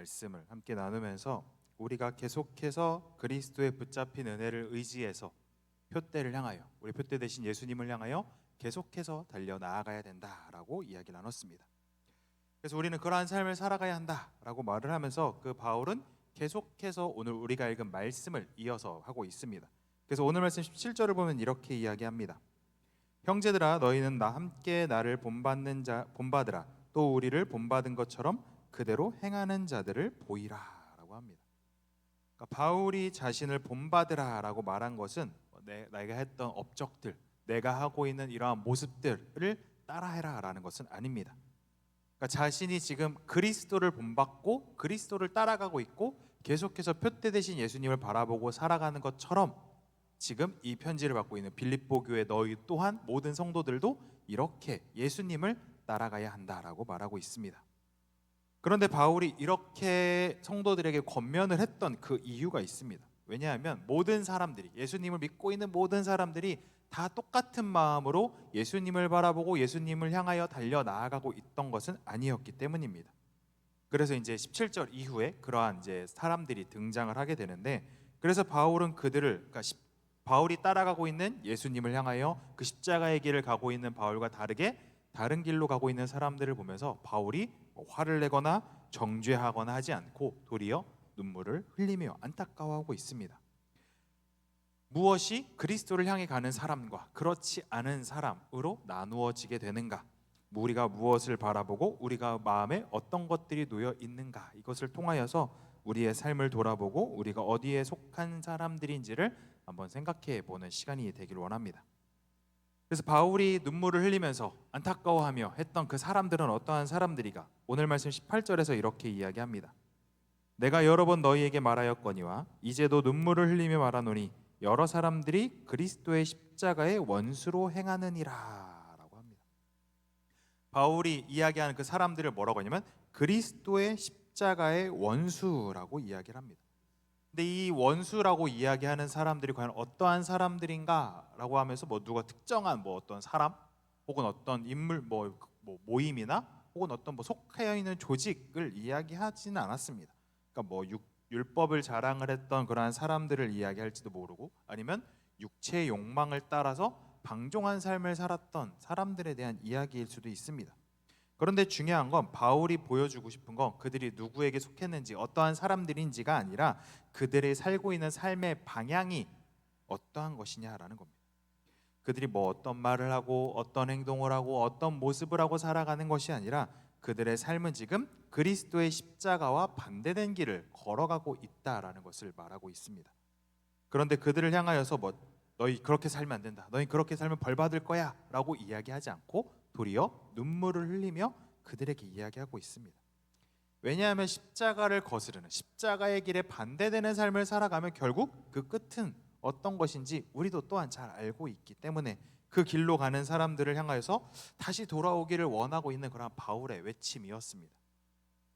말씀을 함께 나누면서 우리가 계속해서 그리스도의 붙잡힌 은혜를 의지해서 표대를 향하여, 우리 표대 되신 예수님을 향하여 계속해서 달려 나아가야 된다라고 이야기 나눴습니다. 그래서 우리는 그러한 삶을 살아가야 한다라고 말을 하면서 그 바울은 계속해서 오늘 우리가 읽은 말씀을 이어서 하고 있습니다. 그래서 오늘 말씀 17절을 보면 이렇게 이야기합니다. 형제들아, 너희는 나 함께 나를 본받으라. 또 우리를 본받은 것처럼 그대로 행하는 자들을 보이라라고 합니다. 그러니까 바울이 자신을 본받으라라고 말한 것은 내가 했던 업적들, 내가 하고 있는 이러한 모습들을 따라해라라는 것은 아닙니다. 그러니까 자신이 지금 그리스도를 본받고 그리스도를 따라가고 있고 계속해서 표대 되신 예수님을 바라보고 살아가는 것처럼 지금 이 편지를 받고 있는 빌립보 교회 너희 또한 모든 성도들도 이렇게 예수님을 따라가야 한다라고 말하고 있습니다. 그런데 바울이 이렇게 성도들에게 권면을 했던 그 이유가 있습니다. 왜냐하면 모든 사람들이, 예수님을 믿고 있는 모든 사람들이 다 똑같은 마음으로 예수님을 바라보고 예수님을 향하여 달려 나아가고 있던 것은 아니었기 때문입니다. 그래서 이제 17절 이후에 그러한 이제 사람들이 등장을 하게 되는데, 그래서 바울은 그러니까 바울이 따라가고 있는 예수님을 향하여 그 십자가의 길을 가고 있는 바울과 다르게 다른 길로 가고 있는 사람들을 보면서 바울이 화를 내거나 정죄하거나 하지 않고 도리어 눈물을 흘리며 안타까워하고 있습니다. 무엇이 그리스도를 향해 가는 사람과 그렇지 않은 사람으로 나누어지게 되는가? 우리가 무엇을 바라보고 우리가 마음에 어떤 것들이 놓여 있는가? 이것을 통하여서 우리의 삶을 돌아보고 우리가 어디에 속한 사람들인지를 한번 생각해 보는 시간이 되기를 원합니다. 그래서 바울이 눈물을 흘리면서 안타까워하며 했던 그 사람들은 어떠한 사람들이가? 오늘 말씀 18절에서 이렇게 이야기합니다. 내가 여러 번 너희에게 말하였거니와 이제도 눈물을 흘리며 말하노니 여러 사람들이 그리스도의 십자가의 원수로 행하느니라 라고 합니다. 바울이 이야기하는 그 사람들을 뭐라고 하냐면 그리스도의 십자가의 원수라고 이야기를 합니다. 근데 이 원수라고 이야기하는 사람들이 과연 어떠한 사람들인가라고 하면서 누가 특정한 어떤 사람 혹은 어떤 인물 모임이나 혹은 어떤 속해 있는 조직을 이야기하지는 않았습니다. 그러니까 율법을 자랑을 했던 그러한 사람들을 이야기할지도 모르고 아니면 육체의 욕망을 따라서 방종한 삶을 살았던 사람들에 대한 이야기일 수도 있습니다. 그런데 중요한 건 바울이 보여주고 싶은 건 그들이 누구에게 속했는지 어떠한 사람들인지가 아니라 그들이 살고 있는 삶의 방향이 어떠한 것이냐라는 겁니다. 그들이 어떤 말을 하고 어떤 행동을 하고 어떤 모습을 하고 살아가는 것이 아니라 그들의 삶은 지금 그리스도의 십자가와 반대된 길을 걸어가고 있다라는 것을 말하고 있습니다. 그런데 그들을 향하여서 너희 그렇게 살면 안 된다, 너희 그렇게 살면 벌 받을 거야 라고 이야기하지 않고 도리어 눈물을 흘리며 그들에게 이야기하고 있습니다. 왜냐하면 십자가를 거스르는 십자가의 길에 반대되는 삶을 살아가면 결국 그 끝은 어떤 것인지 우리도 또한 잘 알고 있기 때문에 그 길로 가는 사람들을 향하여서 다시 돌아오기를 원하고 있는 그런 바울의 외침이었습니다.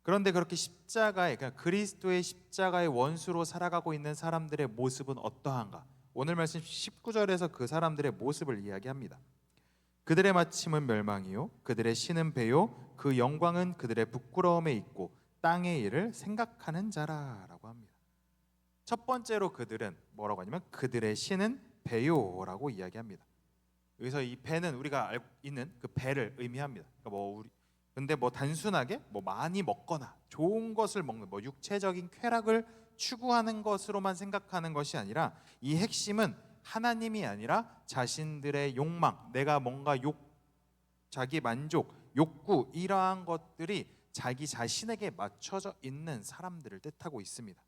그런데 그렇게 그러니까 그리스도의 십자가의 원수로 살아가고 있는 사람들의 모습은 어떠한가? 오늘 말씀 19절에서 그 사람들의 모습을 이야기합니다. 그들의 마침은 멸망이요 그들의 신은 배요 그 영광은 그들의 부끄러움에 있고 땅의 일을 생각하는 자라라고 합니다. 첫 번째로 그들은 뭐라고 하냐면 그들의 신은 배요라고 이야기합니다. 여기서 이 배는 우리가 알고 있는 그 배를 의미합니다. 그러니까 근데 단순하게 많이 먹거나 좋은 것을 먹는 육체적인 쾌락을 추구하는 것으로만 생각하는 것이 아니라 이 핵심은 하나님이 아니라 자신들의 욕망, 내가 뭔가 자기 만족, 욕구 이러한 것들이 자기 자신에게 맞춰져 있는 사람들을 뜻하고 있습니다.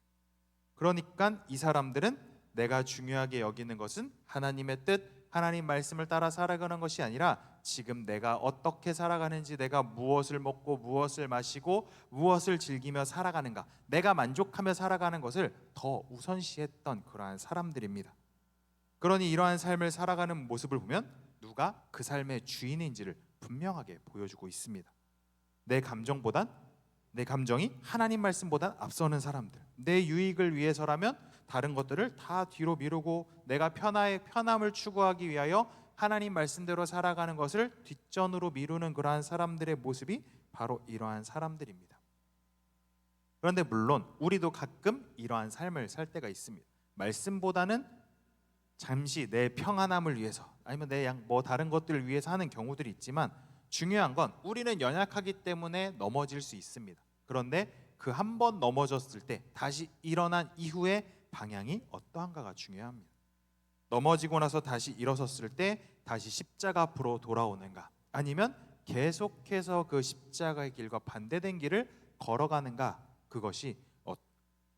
그러니까 이 사람들은 내가 중요하게 여기는 것은 하나님의 뜻, 하나님 말씀을 따라 살아가는 것이 아니라 지금 내가 어떻게 살아가는지, 내가 무엇을 먹고 무엇을 마시고 무엇을 즐기며 살아가는가, 내가 만족하며 살아가는 것을 더 우선시했던 그러한 사람들입니다. 그러니 이러한 삶을 살아가는 모습을 보면 누가 그 삶의 주인인지를 분명하게 보여주고 있습니다. 내 감정이 하나님 말씀보다 앞서는 사람들, 내 유익을 위해서라면 다른 것들을 다 뒤로 미루고 내가 편함을 추구하기 위하여 하나님 말씀대로 살아가는 것을 뒷전으로 미루는 그러한 사람들의 모습이 바로 이러한 사람들입니다. 그런데 물론 우리도 가끔 이러한 삶을 살 때가 있습니다. 말씀보다는 잠시 내 평안함을 위해서 아니면 내 뭐 다른 것들을 위해서 하는 경우들이 있지만, 중요한 건 우리는 연약하기 때문에 넘어질 수 있습니다. 그런데 그 한 번 넘어졌을 때 다시 일어난 이후의 방향이 어떠한가가 중요합니다. 넘어지고 나서 다시 일어섰을 때 다시 십자가 앞으로 돌아오는가, 아니면 계속해서 그 십자가의 길과 반대된 길을 걸어가는가,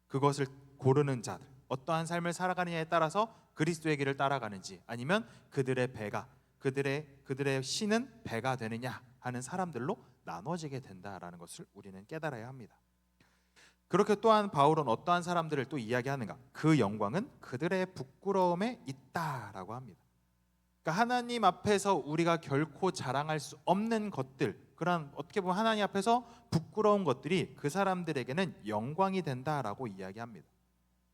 그것을 고르는 자들, 어떠한 삶을 살아가느냐에 따라서 그리스도의 길을 따라가는지, 아니면 그들의 배가 그들의 신은 배가 되느냐 하는 사람들로 나눠지게 된다라는 것을 우리는 깨달아야 합니다. 그렇게 또한 바울은 어떠한 사람들을 또 이야기하는가? 그 영광은 그들의 부끄러움에 있다라고 합니다. 그러니까 하나님 앞에서 우리가 결코 자랑할 수 없는 것들, 그런 어떻게 보면 하나님 앞에서 부끄러운 것들이 그 사람들에게는 영광이 된다라고 이야기합니다.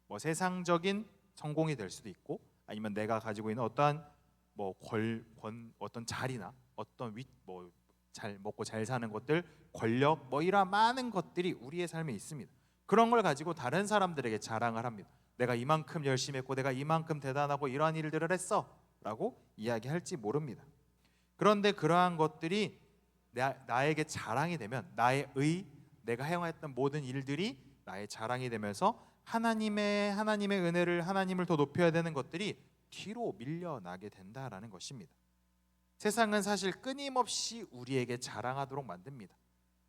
뭐 세상적인 성공이 될 수도 있고, 아니면 내가 가지고 있는 어떠한 어떤 자리나 어떤 잘 먹고 잘 사는 것들, 권력, 이러한 많은 것들이 우리의 삶에 있습니다. 그런 걸 가지고 다른 사람들에게 자랑을 합니다. 내가 이만큼 열심히 했고 내가 이만큼 대단하고 이러한 일들을 했어 라고 이야기할지 모릅니다. 그런데 그러한 것들이 나에게 자랑이 되면, 내가 행했던 모든 일들이 나의 자랑이 되면서 하나님의 은혜를, 하나님을 더 높여야 되는 것들이 뒤로 밀려나게 된다라는 것입니다. 세상은 사실 끊임없이 우리에게 자랑하도록 만듭니다.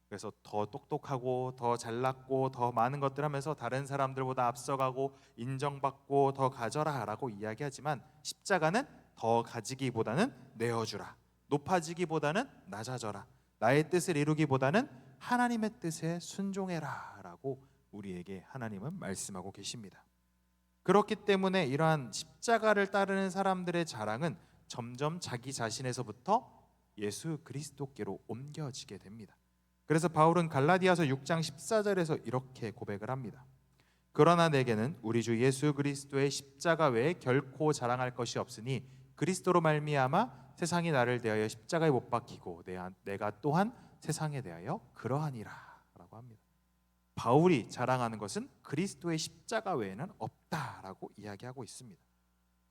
그래서 더 똑똑하고 더 잘났고 더 많은 것들 하면서 다른 사람들보다 앞서가고 인정받고 더 가져라 라고 이야기하지만, 십자가는 더 가지기보다는 내어주라, 높아지기보다는 낮아져라, 나의 뜻을 이루기보다는 하나님의 뜻에 순종해라 라고 우리에게 하나님은 말씀하고 계십니다. 그렇기 때문에 이러한 십자가를 따르는 사람들의 자랑은 점점 자기 자신에서부터 예수 그리스도께로 옮겨지게 됩니다. 그래서 바울은 갈라디아서 6장 14절에서 이렇게 고백을 합니다. 그러나 내게는 우리 주 예수 그리스도의 십자가 외에 결코 자랑할 것이 없으니 그리스도로 말미암아 세상이 나를 대하여 십자가에 못 박히고 내가 또한 세상에 대하여 그러하니라 라고 합니다. 바울이 자랑하는 것은 그리스도의 십자가 외에는 없다라고 이야기하고 있습니다.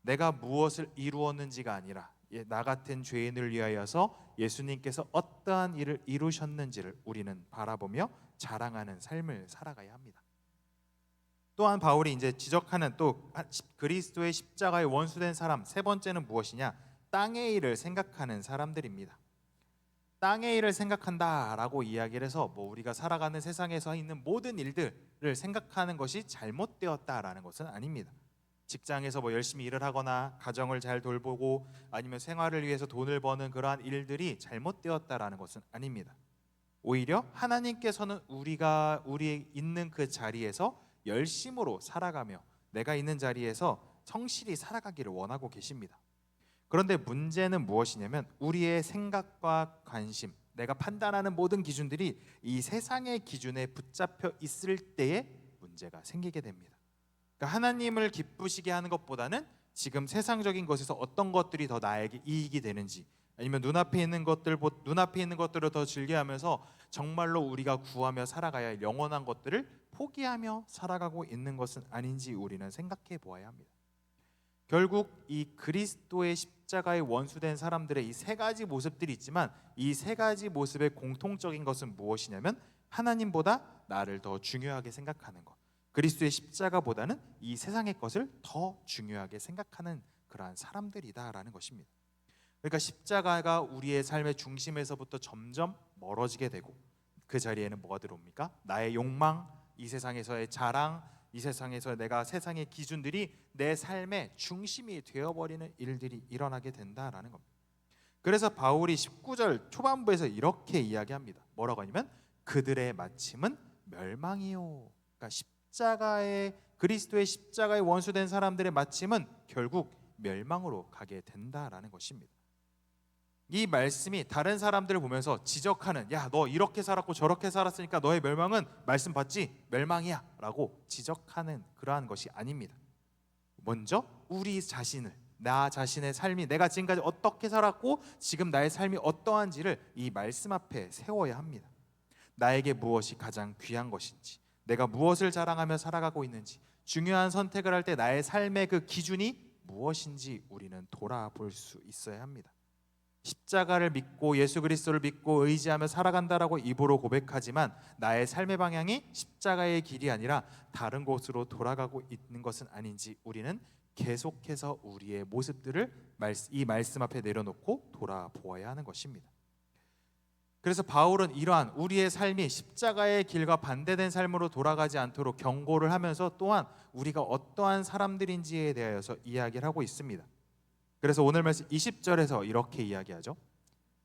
내가 무엇을 이루었는지가 아니라 나 같은 죄인을 위하여서 예수님께서 어떠한 일을 이루셨는지를 우리는 바라보며 자랑하는 삶을 살아가야 합니다. 또한 바울이 이제 지적하는 또 그리스도의 십자가의 원수된 사람, 세 번째는 무엇이냐? 땅의 일을 생각하는 사람들입니다. 땅의 일을 생각한다라고 이야기를 해서 우리가 살아가는 세상에서 있는 모든 일들을 생각하는 것이 잘못되었다라는 것은 아닙니다. 직장에서 열심히 일을 하거나 가정을 잘 돌보고 아니면 생활을 위해서 돈을 버는 그러한 일들이 잘못되었다라는 것은 아닙니다. 오히려 하나님께서는 우리 있는 그 자리에서 열심으로 살아가며 내가 있는 자리에서 성실히 살아가기를 원하고 계십니다. 그런데 문제는 무엇이냐면, 우리의 생각과 관심, 내가 판단하는 모든 기준들이 이 세상의 기준에 붙잡혀 있을 때에 문제가 생기게 됩니다. 그러니까 하나님을 기쁘시게 하는 것보다는 지금 세상적인 것에서 어떤 것들이 더 나에게 이익이 되는지, 아니면 눈앞에 있는 것들을 더 즐겨하면서 정말로 우리가 구하며 살아가야 할 영원한 것들을 포기하며 살아가고 있는 것은 아닌지 우리는 생각해 보아야 합니다. 결국 이 그리스도의 십자가의 원수된 사람들의 이 세 가지 모습들이 있지만, 이 세 가지 모습의 공통적인 것은 무엇이냐면 하나님보다 나를 더 중요하게 생각하는 것, 그리스도의 십자가보다는 이 세상의 것을 더 중요하게 생각하는 그러한 사람들이다라는 것입니다. 그러니까 십자가가 우리의 삶의 중심에서부터 점점 멀어지게 되고, 그 자리에는 뭐가 들어옵니까? 나의 욕망, 이 세상에서의 자랑, 이 세상에서 내가 세상의 기준들이 내 삶의 중심이 되어버리는 일들이 일어나게 된다라는 겁니다. 그래서 바울이 19절 초반부에서 이렇게 이야기합니다. 뭐라고 하냐면 그들의 마침은 멸망이요. 그러니까 그리스도의 십자가의 원수된 사람들의 마침은 결국 멸망으로 가게 된다라는 것입니다. 이 말씀이 다른 사람들을 보면서 지적하는, 야, 너 이렇게 살았고 저렇게 살았으니까 너의 멸망은 말씀 받지, 멸망이야 라고 지적하는 그러한 것이 아닙니다. 먼저 나 자신의 삶이, 내가 지금까지 어떻게 살았고 지금 나의 삶이 어떠한지를 이 말씀 앞에 세워야 합니다. 나에게 무엇이 가장 귀한 것인지, 내가 무엇을 자랑하며 살아가고 있는지, 중요한 선택을 할 때 나의 삶의 그 기준이 무엇인지 우리는 돌아볼 수 있어야 합니다. 십자가를 믿고 예수 그리스도를 믿고 의지하며 살아간다라고 입으로 고백하지만 나의 삶의 방향이 십자가의 길이 아니라 다른 곳으로 돌아가고 있는 것은 아닌지 우리는 계속해서 우리의 모습들을 이 말씀 앞에 내려놓고 돌아보아야 하는 것입니다. 그래서 바울은 이러한 우리의 삶이 십자가의 길과 반대된 삶으로 돌아가지 않도록 경고를 하면서 또한 우리가 어떠한 사람들인지에 대하여서 이야기를 하고 있습니다. 그래서 오늘 말씀 20절에서 이렇게 이야기하죠.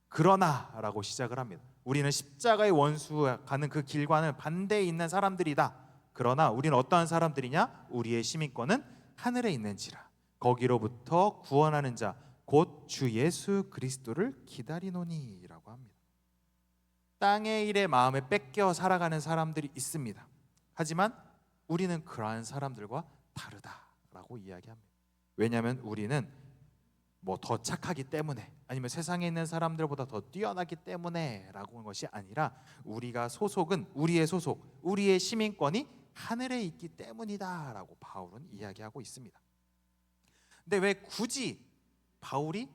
그러나 라고 시작을 합니다. 우리는 십자가의 원수 가는 그 길과는 반대에 있는 사람들이다. 그러나 우리는 어떠한 사람들이냐? 우리의 시민권은 하늘에 있는지라 거기로부터 구원하는 자 곧 주 예수 그리스도를 기다리노니 라고 합니다. 땅의 일에 마음에 뺏겨 살아가는 사람들이 있습니다. 하지만 우리는 그러한 사람들과 다르다라고 이야기합니다. 왜냐하면 우리는 뭐 더 착하기 때문에 아니면 세상에 있는 사람들보다 더 뛰어나기 때문에 라고 하는 것이 아니라 우리가 소속은 우리의 소속, 우리의 시민권이 하늘에 있기 때문이다 라고 바울은 이야기하고 있습니다. 근데 왜 굳이 바울이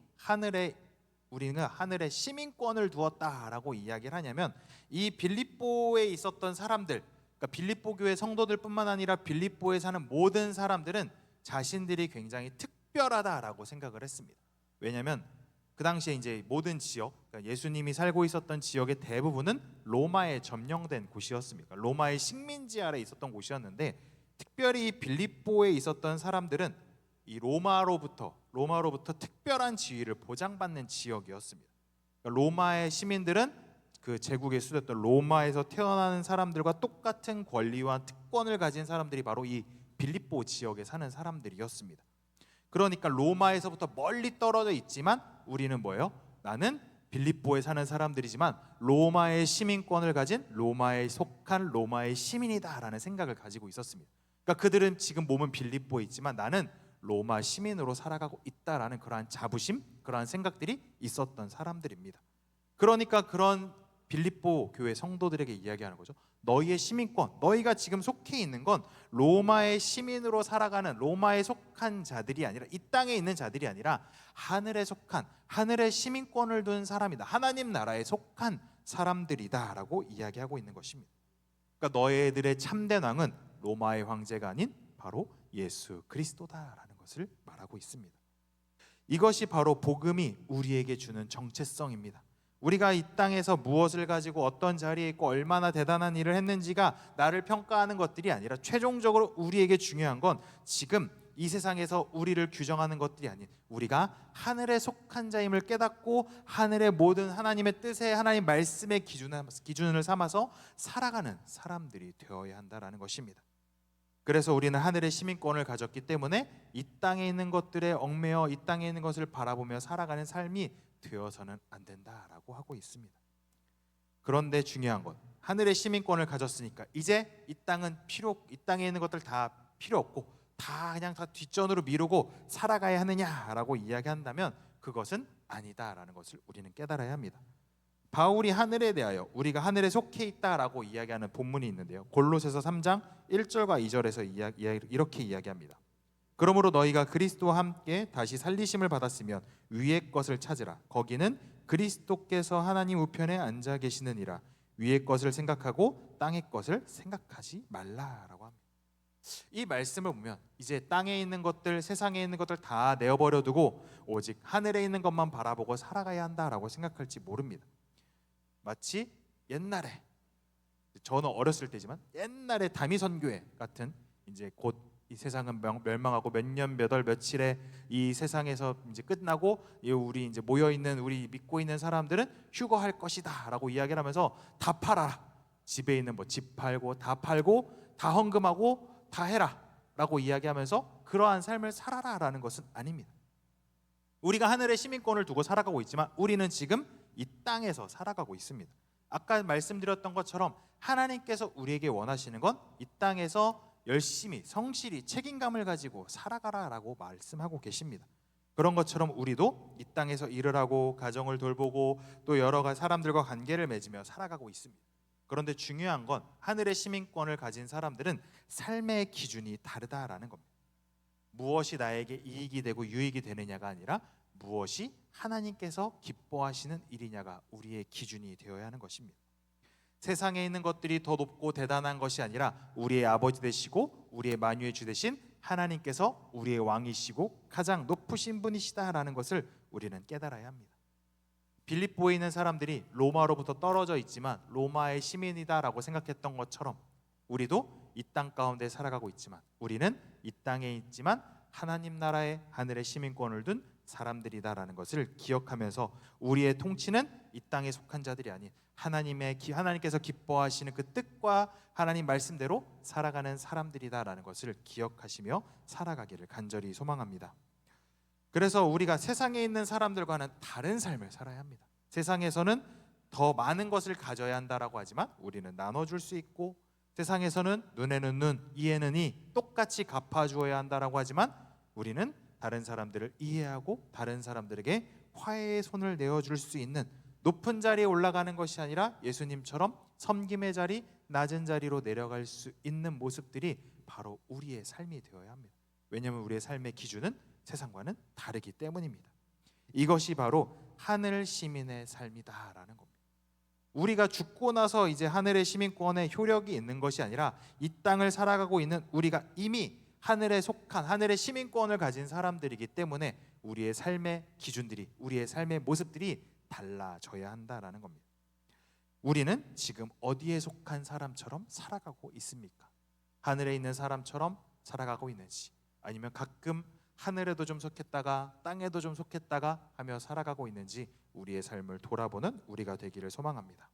우리는 하늘에 시민권을 두었다라고 이야기를 하냐면 이 빌립보에 있었던 사람들, 그러니까 빌립보 교회 성도들뿐만 아니라 빌립보에 사는 모든 사람들은 자신들이 굉장히 특별하다라고 생각을 했습니다. 왜냐하면 그 당시에 이제 모든 지역, 그러니까 예수님이 살고 있었던 지역의 대부분은 로마에 점령된 곳이었습니다. 로마의 식민지 아래 있었던 곳이었는데 특별히 빌립보에 있었던 사람들은 이 로마로부터 특별한 지위를 보장받는 지역이었습니다. 그러니까 로마의 시민들은 그 제국의 수도였던 로마에서 태어나는 사람들과 똑같은 권리와 특권을 가진 사람들이 바로 이 빌립보 지역에 사는 사람들이었습니다. 그러니까 로마에서부터 멀리 떨어져 있지만 우리는 뭐예요? 나는 빌립보에 사는 사람들이지만 로마의 시민권을 가진 로마에 속한 로마의 시민이다라는 생각을 가지고 있었습니다. 그러니까 그들은 지금 몸은 빌립보에 있지만 나는 로마 시민으로 살아가고 있다라는 그러한 자부심, 그러한 생각들이 있었던 사람들입니다. 그러니까 그런 빌립보 교회 성도들에게 이야기하는 거죠. 너희의 시민권, 너희가 지금 속해 있는 건 로마의 시민으로 살아가는 로마에 속한 자들이 아니라 이 땅에 있는 자들이 아니라 하늘에 속한 하늘의 시민권을 둔 사람이다. 하나님 나라에 속한 사람들이다라고 이야기하고 있는 것입니다. 그러니까 너희들의 참된 왕은 로마의 황제가 아닌 바로 예수 그리스도다라는 것을 말하고 있습니다. 이것이 바로 복음이 우리에게 주는 정체성입니다. 우리가 이 땅에서 무엇을 가지고 어떤 자리에 있고 얼마나 대단한 일을 했는지가 나를 평가하는 것들이 아니라 최종적으로 우리에게 중요한 건 지금 이 세상에서 우리를 규정하는 것들이 아닌 우리가 하늘에 속한 자임을 깨닫고 하늘의 모든 하나님의 뜻에 하나님 말씀의 기준을 삼아서 살아가는 사람들이 되어야 한다라는 것입니다. 그래서 우리는 하늘의 시민권을 가졌기 때문에 이 땅에 있는 것들에 얽매여 이 땅에 있는 것을 바라보며 살아가는 삶이 되어서는 안 된다라고 하고 있습니다. 그런데 중요한 건 하늘의 시민권을 가졌으니까 이제 이 땅에 있는 것들 다 필요 없고 다 그냥 다 뒷전으로 미루고 살아가야 하느냐라고 이야기한다면 그것은 아니다라는 것을 우리는 깨달아야 합니다. 바울이 하늘에 대하여 우리가 하늘에 속해 있다라고 이야기하는 본문이 있는데요. 골로새서 3장 1절과 2절에서 이렇게 이야기합니다. 그러므로 너희가 그리스도와 함께 다시 살리심을 받았으면 위의 것을 찾으라. 거기는 그리스도께서 하나님 우편에 앉아 계시느니라. 위의 것을 생각하고 땅의 것을 생각하지 말라라고 합니다. 이 말씀을 보면 이제 땅에 있는 것들, 세상에 있는 것들 다 내어버려 두고 오직 하늘에 있는 것만 바라보고 살아가야 한다라고 생각할지 모릅니다. 마치 옛날에 저는 어렸을 때지만 옛날에 다미선교회 같은 이제 곧 이 세상은 멸망하고 몇 년 몇 월 며칠에 이 세상에서 이제 끝나고 우리 이제 모여 있는 우리 믿고 있는 사람들은 휴거할 것이다라고 이야기를 하면서 다 팔아라. 집에 있는 뭐 집 팔고 다 헌금하고 다 해라라고 이야기하면서 그러한 삶을 살아라라는 것은 아닙니다. 우리가 하늘의 시민권을 두고 살아가고 있지만 우리는 지금 이 땅에서 살아가고 있습니다. 아까 말씀드렸던 것처럼 하나님께서 우리에게 원하시는 건 이 땅에서 열심히 성실히 책임감을 가지고 살아가라라고 말씀하고 계십니다. 그런 것처럼 우리도 이 땅에서 일을 하고 가정을 돌보고 또 여러 가지 사람들과 관계를 맺으며 살아가고 있습니다. 그런데 중요한 건 하늘의 시민권을 가진 사람들은 삶의 기준이 다르다라는 겁니다. 무엇이 나에게 이익이 되고 유익이 되느냐가 아니라 무엇이 하나님께서 기뻐하시는 일이냐가 우리의 기준이 되어야 하는 것입니다. 세상에 있는 것들이 더 높고 대단한 것이 아니라 우리의 아버지 되시고 우리의 만유의 주 되신 하나님께서 우리의 왕이시고 가장 높으신 분이시다라는 것을 우리는 깨달아야 합니다. 빌립보에 있는 사람들이 로마로부터 떨어져 있지만 로마의 시민이다라고 생각했던 것처럼 우리도 이 땅 가운데 살아가고 있지만 우리는 이 땅에 있지만 하나님 나라의 하늘의 시민권을 둔 사람들이다라는 것을 기억하면서 우리의 통치는 이 땅에 속한 자들이 아닌 하나님께서 기뻐하시는 그 뜻과 하나님 말씀대로 살아가는 사람들이다라는 것을 기억하시며 살아가기를 간절히 소망합니다. 그래서 우리가 세상에 있는 사람들과는 다른 삶을 살아야 합니다. 세상에서는 더 많은 것을 가져야 한다라고 하지만 우리는 나눠줄 수 있고, 세상에서는 눈에는 눈, 이에는 이 똑같이 갚아주어야 한다라고 하지만 우리는 다른 사람들을 이해하고 다른 사람들에게 화해의 손을 내어줄 수 있는 높은 자리에 올라가는 것이 아니라 예수님처럼 섬김의 자리, 낮은 자리로 내려갈 수 있는 모습들이 바로 우리의 삶이 되어야 합니다. 왜냐하면 우리의 삶의 기준은 세상과는 다르기 때문입니다. 이것이 바로 하늘 시민의 삶이다라는 겁니다. 우리가 죽고 나서 이제 하늘의 시민권에 효력이 있는 것이 아니라 이 땅을 살아가고 있는 우리가 이미 하늘에 속한 하늘의 시민권을 가진 사람들이기 때문에 우리의 삶의 기준들이, 우리의 삶의 모습들이 달라져야 한다라는 겁니다. 우리는 지금 어디에 속한 사람처럼 살아가고 있습니까? 하늘에 있는 사람처럼 살아가고 있는지, 아니면 가끔 하늘에도 좀 속했다가 땅에도 좀 속했다가 하며 살아가고 있는지 우리의 삶을 돌아보는 우리가 되기를 소망합니다.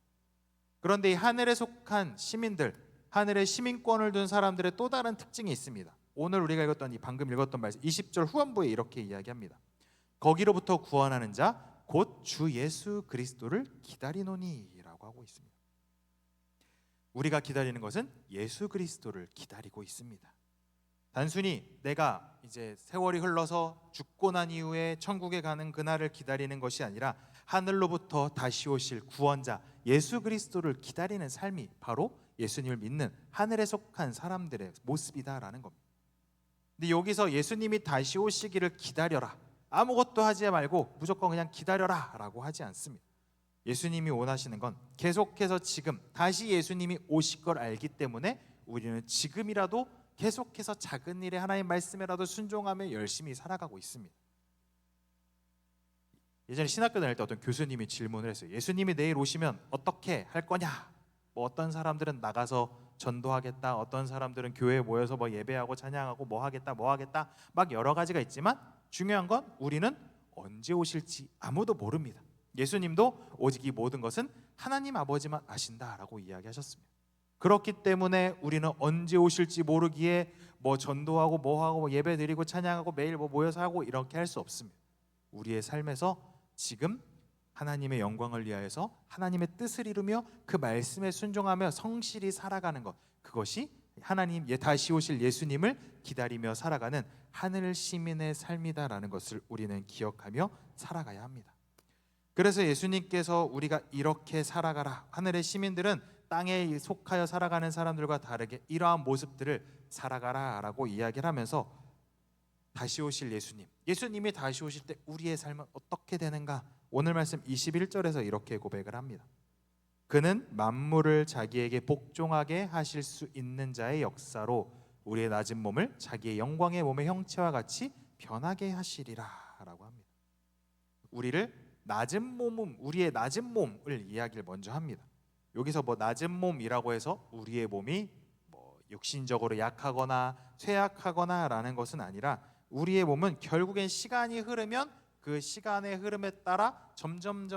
그런데 이 하늘에 속한 시민들, 하늘의 시민권을 둔 사람들의 또 다른 특징이 있습니다. 오늘 우리가 읽었던 방금 읽었던 말씀 20절 후반부에 이렇게 이야기합니다. 거기로부터 구원하는 자 곧 주 예수 그리스도를 기다리노니라고 하고 있습니다. 우리가 기다리는 것은 예수 그리스도를 기다리고 있습니다. 단순히 내가 이제 세월이 흘러서 죽고 난 이후에 천국에 가는 그날을 기다리는 것이 아니라 하늘로부터 다시 오실 구원자 예수 그리스도를 기다리는 삶이 바로 예수님을 믿는 하늘에 속한 사람들의 모습이다라는 겁니다. 근데 여기서 예수님이 다시 오시기를 기다려라, 아무것도 하지 말고 무조건 그냥 기다려라 라고 하지 않습니다. 예수님이 원하시는 건 계속해서 지금 다시 예수님이 오실 걸 알기 때문에 우리는 지금이라도 계속해서 작은 일에 하나님 말씀에라도 순종하며 열심히 살아가고 있습니다. 예전에 신학교 다닐 때 어떤 교수님이 질문을 했어요. 예수님이 내일 오시면 어떻게 할 거냐? 뭐 어떤 사람들은 나가서 전도하겠다, 어떤 사람들은 교회에 모여서 뭐 예배하고 찬양하고 뭐 하겠다 막 여러 가지가 있지만 중요한 건 우리는 언제 오실지 아무도 모릅니다. 예수님도 오직 이 모든 것은 하나님 아버지만 아신다라고 이야기하셨습니다. 그렇기 때문에 우리는 언제 오실지 모르기에 뭐 전도하고 뭐 하고 뭐 예배 드리고 찬양하고 매일 뭐 모여서 하고 이렇게 할 수 없습니다. 우리의 삶에서 지금 하나님의 영광을 위하여서 하나님의 뜻을 이루며 그 말씀에 순종하며 성실히 살아가는 것, 그것이 하나님 다시 오실 예수님을 기다리며 살아가는 하늘 시민의 삶이다라는 것을 우리는 기억하며 살아가야 합니다. 그래서 예수님께서 우리가 이렇게 살아가라, 하늘의 시민들은 땅에 속하여 살아가는 사람들과 다르게 이러한 모습들을 살아가라 라고 이야기를 하면서 다시 오실 예수님이 다시 오실 때 우리의 삶은 어떻게 되는가? 오늘 말씀 21절에서 이렇게 고백을 합니다. 그는 만물을 자기에게 복종하게 하실 수 있는 자의 역사로 우리의 낮은 몸을 자기의 영광의 몸의 형체와 같이 변하게 하시리라 라고 합니다. 우리의 낮은 몸을 이야기를 먼저 합니다. 여기서 뭐 낮은 몸이라고 해서 우리의 몸이 뭐 육신적으로 약하거나 쇠약하거나 라는 것은 아니라 우리의 몸은 결국엔 시간이 흐르면 그 시간의 흐름에 따라 점점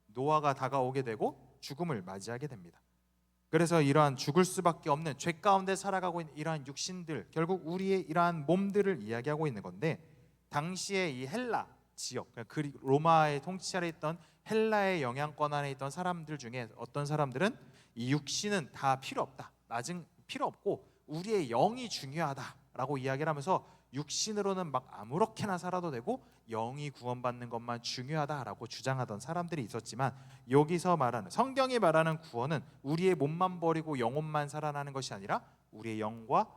노화가 다가오게 되고 죽음을 맞이하게 됩니다. 그래서 이러한 죽을 수밖에 없는 죄 가운데 살아가고 있는 이러한 육신들, 결국 우리의 이러한 몸들을 이야기하고 있는 건데, 당시에 이 헬라 지역, 로마의 통치 아래 있던 헬라의 영향권 안에 있던 사람들 중에 어떤 사람들은 이 육신은 다 필요 없다, 낮은 필요 없고 우리의 영이 중요하다라고 이야기를 하면서 육신으로는 막 아무렇게나 살아도 되고 영이 구원받는 것만 중요하다라고 주장하던 사람들이 있었지만, 여기서 말하는, 성경이 말하는 구원은 우리의 몸만 버리고 영혼만 살아나는 것이 아니라 우리의 영과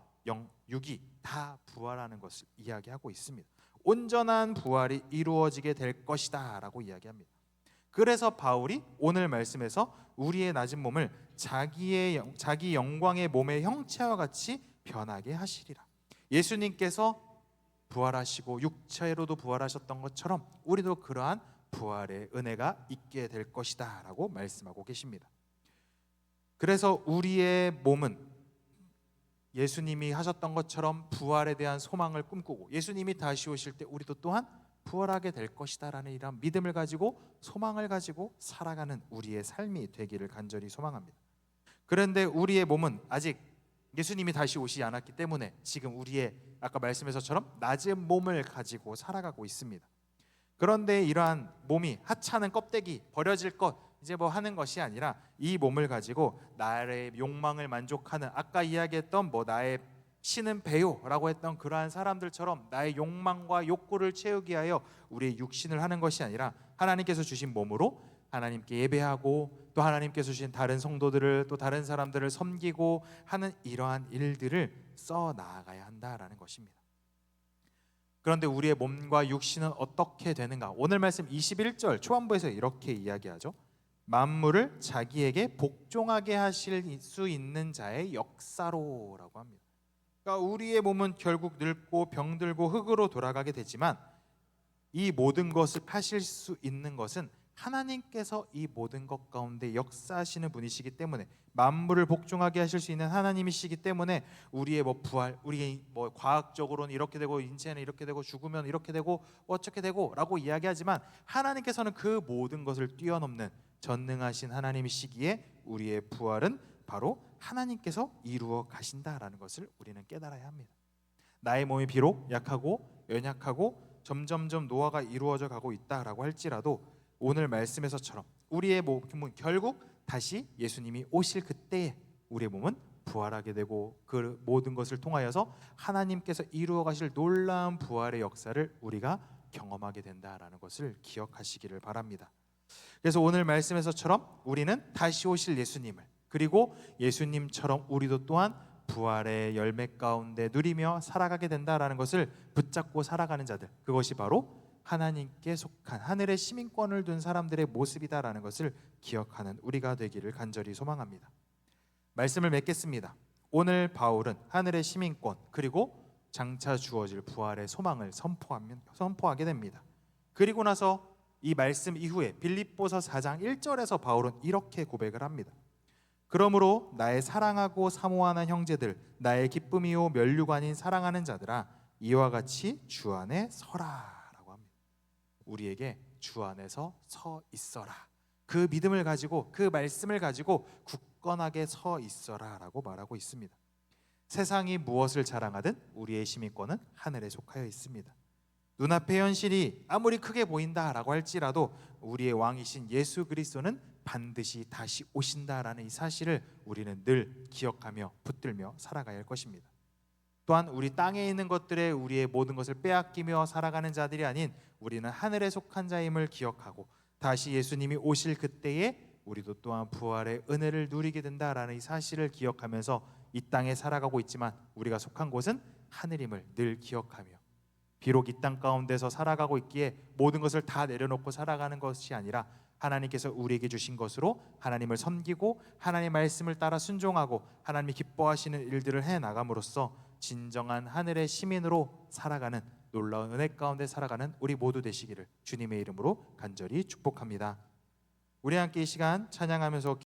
육이 다 부활하는 것을 이야기하고 있습니다. 온전한 부활이 이루어지게 될 것이다 라고 이야기합니다. 그래서 바울이 오늘 말씀에서 우리의 낮은 몸을 자기 영광의 몸의 형체와 같이 변하게 하시리라. 예수님께서 부활하시고 육체로도 부활하셨던 것처럼 우리도 그러한 부활의 은혜가 있게 될 것이다 라고 말씀하고 계십니다. 그래서 우리의 몸은 예수님이 하셨던 것처럼 부활에 대한 소망을 꿈꾸고, 예수님이 다시 오실 때 우리도 또한 부활하게 될 것이다 라는 이런 믿음을 가지고 소망을 가지고 살아가는 우리의 삶이 되기를 간절히 소망합니다. 그런데 우리의 몸은 아직 예수님이 다시 오시지 않았기 때문에 지금 우리의 아까 말씀에서처럼 낮은 몸을 가지고 살아가고 있습니다. 그런데 이러한 몸이 하찮은 껍데기, 버려질 것 이제 뭐 하는 것이 아니라 이 몸을 가지고 나의 욕망을 만족하는, 아까 이야기했던 나의 신은 배요라고 했던 그러한 사람들처럼 나의 욕망과 욕구를 채우기 위하여 우리의 육신을 하는 것이 아니라 하나님께서 주신 몸으로 하나님께 예배하고, 또 하나님께서 주신 다른 성도들을, 또 다른 사람들을 섬기고 하는 이러한 일들을 써 나아가야 한다라는 것입니다. 그런데 우리의 몸과 육신은 어떻게 되는가? 오늘 말씀 21절 초반부에서 이렇게 이야기하죠. 만물을 자기에게 복종하게 하실 수 있는 자의 역사로라고 합니다. 그러니까 우리의 몸은 결국 늙고 병들고 흙으로 돌아가게 되지만, 이 모든 것을 하실 수 있는 것은 하나님께서 이 모든 것 가운데 역사하시는 분이시기 때문에, 만물을 복종하게 하실 수 있는 하나님이시기 때문에 우리의 부활, 우리 과학적으로는 이렇게 되고 인체는 이렇게 되고 죽으면 이렇게 되고 어떻게 되고라고 이야기하지만, 하나님께서는 그 모든 것을 뛰어넘는 전능하신 하나님이시기에 우리의 부활은 바로 하나님께서 이루어 가신다라는 것을 우리는 깨달아야 합니다. 나의 몸이 비록 약하고 연약하고 점점점 노화가 이루어져 가고 있다라고 할지라도 오늘 말씀에서처럼 우리의 몸은 결국 다시 예수님이 오실 그때에 우리의 몸은 부활하게 되고, 그 모든 것을 통하여서 하나님께서 이루어 가실 놀라운 부활의 역사를 우리가 경험하게 된다라는 것을 기억하시기를 바랍니다. 그래서 오늘 말씀에서처럼 우리는 다시 오실 예수님을, 그리고 예수님처럼 우리도 또한 부활의 열매 가운데 누리며 살아가게 된다라는 것을 붙잡고 살아가는 자들, 그것이 바로 하나님께 속한 하늘의 시민권을 둔 사람들의 모습이다라는 것을 기억하는 우리가 되기를 간절히 소망합니다. 말씀을 맺겠습니다. 오늘 바울은 하늘의 시민권 그리고 장차 주어질 부활의 소망을 선포하게 됩니다. 그리고 나서 이 말씀 이후에 빌립보서 4장 1절에서 바울은 이렇게 고백을 합니다. 그러므로 나의 사랑하고 사모하는 형제들, 나의 기쁨이요 면류관인 사랑하는 자들아, 이와 같이 주 안에 서라라고 합니다. 우리에게 주 안에서 서 있어라, 그 믿음을 가지고, 그 말씀을 가지고 굳건하게 서 있어라라고 말하고 있습니다. 세상이 무엇을 자랑하든 우리의 시민권은 하늘에 속하여 있습니다. 눈앞의 현실이 아무리 크게 보인다라고 할지라도 우리의 왕이신 예수 그리스도는 반드시 다시 오신다라는 이 사실을 우리는 늘 기억하며 붙들며 살아가야 할 것입니다. 또한 우리 땅에 있는 것들에 우리의 모든 것을 빼앗기며 살아가는 자들이 아닌 우리는 하늘에 속한 자임을 기억하고, 다시 예수님이 오실 그때에 우리도 또한 부활의 은혜를 누리게 된다라는 이 사실을 기억하면서 이 땅에 살아가고 있지만 우리가 속한 곳은 하늘임을 늘 기억하며, 비록 이 땅 가운데서 살아가고 있기에 모든 것을 다 내려놓고 살아가는 것이 아니라 하나님께서 우리에게 주신 것으로 하나님을 섬기고 하나님의 말씀을 따라 순종하고 하나님이 기뻐하시는 일들을 해나감으로써 진정한 하늘의 시민으로 살아가는, 놀라운 은혜 가운데 살아가는 우리 모두 되시기를 주님의 이름으로 간절히 축복합니다. 우리 함께 이 시간 찬양하면서